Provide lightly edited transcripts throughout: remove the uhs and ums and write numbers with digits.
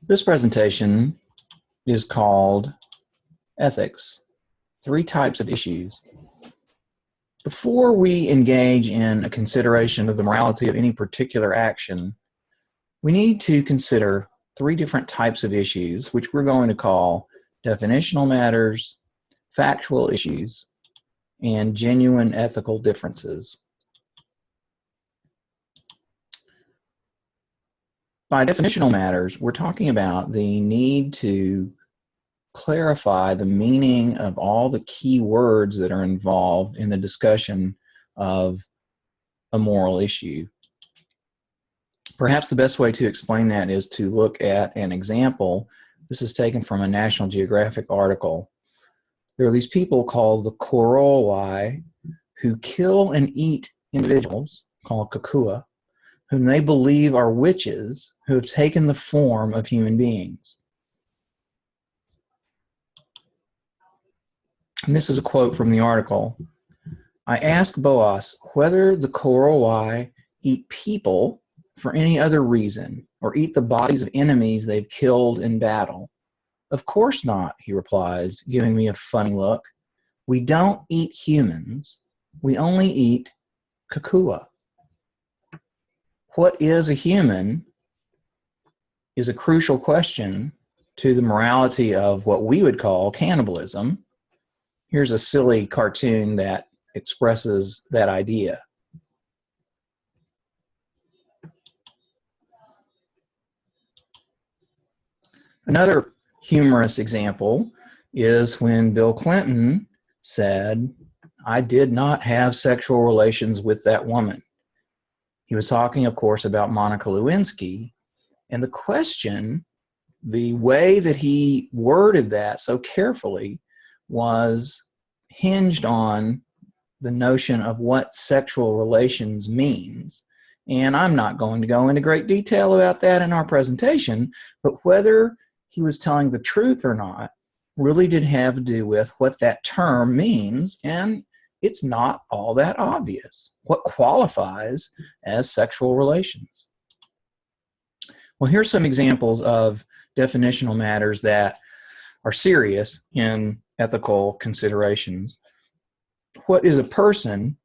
This presentation is called Ethics, Three Types of Issues. Before we engage in a consideration of the morality of any particular action, we need to consider three different types of issues, which we're going to call definitional matters, factual issues, and genuine ethical differences. By definitional matters, we're talking about the need to clarify the meaning of all the key words that are involved in the discussion of a moral issue. Perhaps the best way to explain that is to look at an example. This is taken from a National Geographic article. There are these people called the Korowai who kill and eat individuals called Kakua, whom they believe are witches who have taken the form of human beings. And this is a quote from the article. I asked Boas whether the Korowai eat people for any other reason or eat the bodies of enemies they've killed in battle. Of course not, he replies, giving me a funny look. We don't eat humans. We only eat Kakua. What is a human is a crucial question to the morality of what we would call cannibalism. Here's a silly cartoon that expresses that idea. Another humorous example is when Bill Clinton said, I did not have sexual relations with that woman. He was talking, of course, about Monica Lewinsky, and the question, the way that he worded that so carefully, was hinged on the notion of what sexual relations means. And I'm not going to go into great detail about that in our presentation, but whether he was telling the truth or not really did have to do with what that term means, and it's not all that obvious what qualifies as sexual relations. Well, here's some examples of definitional matters that are serious in ethical considerations. What is a person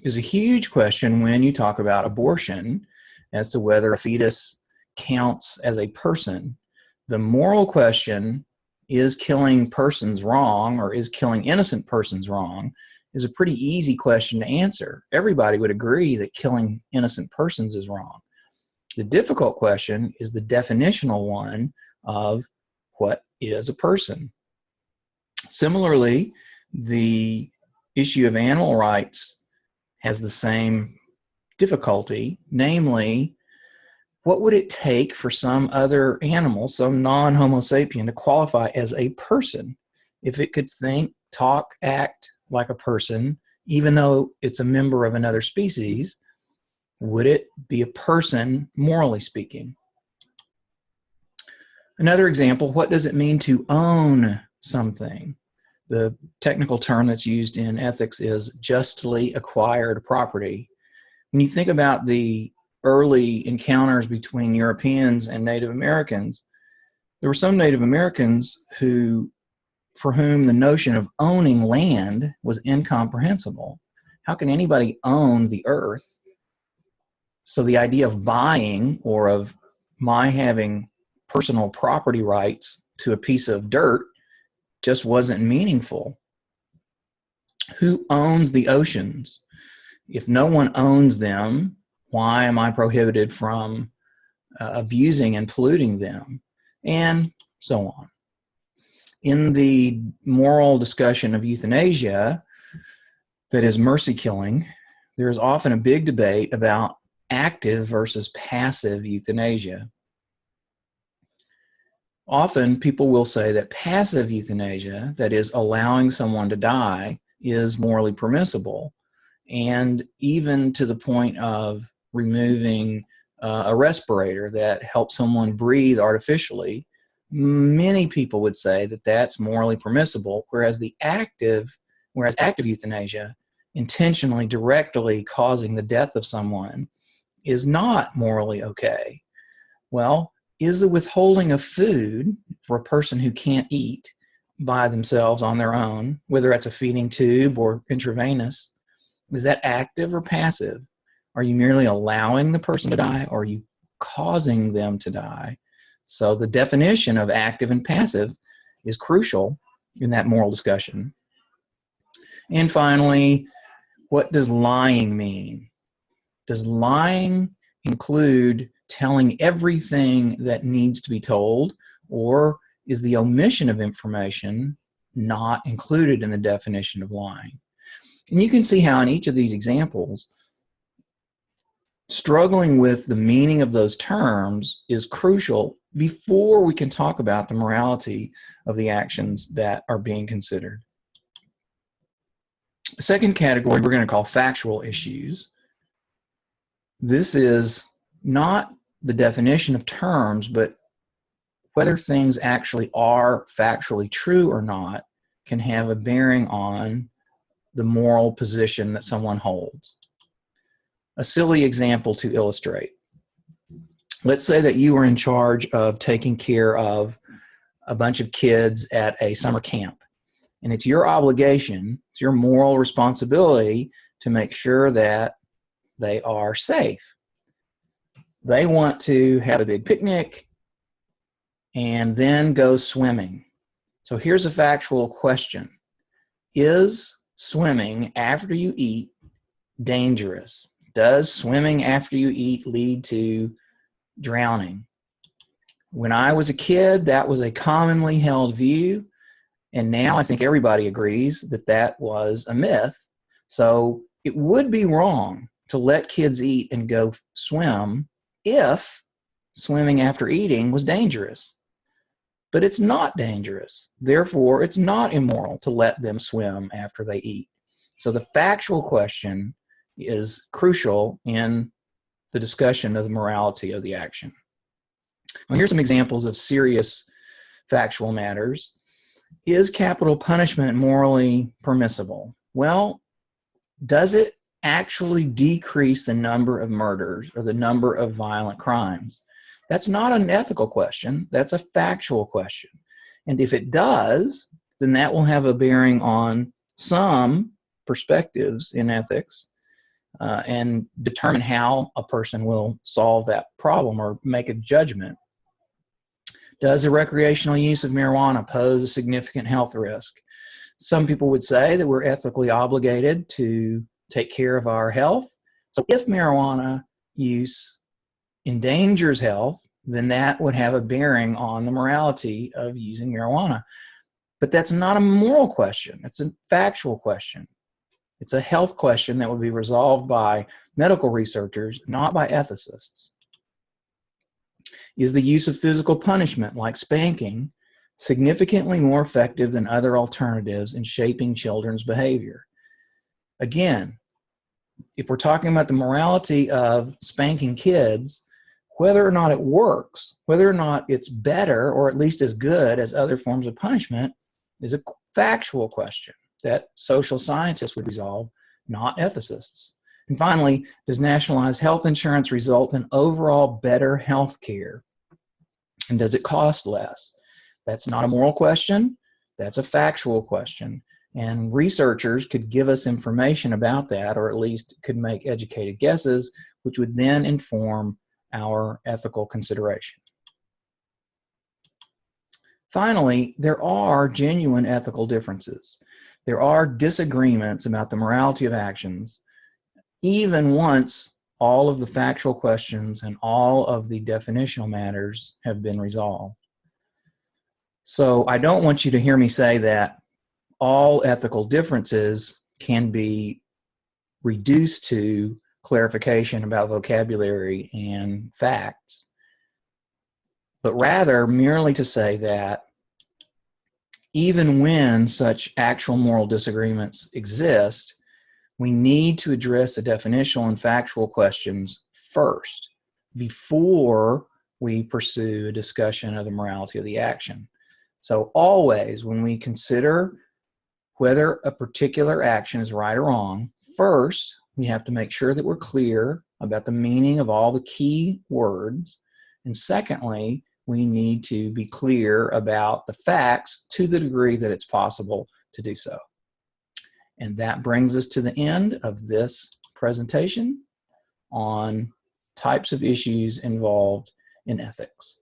is a huge question when you talk about abortion as to whether a fetus counts as a person. The moral question, is killing persons wrong or is killing innocent persons wrong, is a pretty easy question to answer. Everybody would agree that killing innocent persons is wrong. The difficult question is the definitional one of what is a person. Similarly, the issue of animal rights has the same difficulty, namely, what would it take for some other animal, some non-Homo sapien, to qualify as a person? If it could think, talk, act like a person, even though it's a member of another species, would it be a person, morally speaking? Another example, what does it mean to own something? The technical term that's used in ethics is justly acquired property. When you think about the early encounters between Europeans and Native Americans, there were some Native Americans for whom the notion of owning land was incomprehensible. How can anybody own the earth? So the idea of buying or of my having personal property rights to a piece of dirt just wasn't meaningful. Who owns the oceans? If no one owns them, why am I prohibited from abusing and polluting them? And so on. In the moral discussion of euthanasia, that is mercy killing, there is often a big debate about active versus passive euthanasia. Often people will say that passive euthanasia, that is allowing someone to die, is morally permissible, and even to the point of removing a respirator that helps someone breathe artificially. Many people would say that that's morally permissible, whereas active euthanasia, intentionally, directly causing the death of someone, is not morally okay. Well, is the withholding of food for a person who can't eat by themselves on their own, whether that's a feeding tube or intravenous, is that active or passive? Are you merely allowing the person to die, or are you causing them to die? So the definition of active and passive is crucial in that moral discussion. And finally, what does lying mean? Does lying include telling everything that needs to be told, or is the omission of information not included in the definition of lying? And you can see how in each of these examples, struggling with the meaning of those terms is crucial before we can talk about the morality of the actions that are being considered. The second category we're going to call factual issues. This is not the definition of terms, but whether things actually are factually true or not can have a bearing on the moral position that someone holds. A silly example to illustrate. Let's say that you are in charge of taking care of a bunch of kids at a summer camp, and it's your obligation, it's your moral responsibility to make sure that they are safe. They want to have a big picnic and then go swimming. So here's a factual question. Is swimming after you eat dangerous? Does swimming after you eat lead to drowning? When I was a kid, that was a commonly held view, and now I think everybody agrees that that was a myth. So it would be wrong to let kids eat and go swim if swimming after eating was dangerous. But it's not dangerous. Therefore, it's not immoral to let them swim after they eat. So the factual question is crucial in the discussion of the morality of the action. Well, here's some examples of serious factual matters. Is capital punishment morally permissible? Well, does it actually decrease the number of murders or the number of violent crimes? That's not an ethical question. That's a factual question. And if it does, then that will have a bearing on some perspectives in ethics and determine how a person will solve that problem or make a judgment. Does the recreational use of marijuana pose a significant health risk? Some people would say that we're ethically obligated to take care of our health. So if marijuana use endangers health, then that would have a bearing on the morality of using marijuana. But that's not a moral question. It's a factual question. It's a health question that would be resolved by medical researchers, not by ethicists. Is the use of physical punishment, like spanking, significantly more effective than other alternatives in shaping children's behavior? Again, if we're talking about the morality of spanking kids, whether or not it works, whether or not it's better or at least as good as other forms of punishment, is a factual question that social scientists would resolve, not ethicists. And finally, does nationalized health insurance result in overall better health care? And does it cost less? That's not a moral question. That's a factual question. And researchers could give us information about that, or at least could make educated guesses, which would then inform our ethical consideration. Finally, there are genuine ethical differences. There are disagreements about the morality of actions, even once all of the factual questions and all of the definitional matters have been resolved. So I don't want you to hear me say that all ethical differences can be reduced to clarification about vocabulary and facts, but rather merely to say that even when such actual moral disagreements exist, we need to address the definitional and factual questions first before we pursue a discussion of the morality of the action. So always, when we consider whether a particular action is right or wrong, first, we have to make sure that we're clear about the meaning of all the key words, And secondly, we need to be clear about the facts to the degree that it's possible to do so. And that brings us to the end of this presentation on types of issues involved in ethics.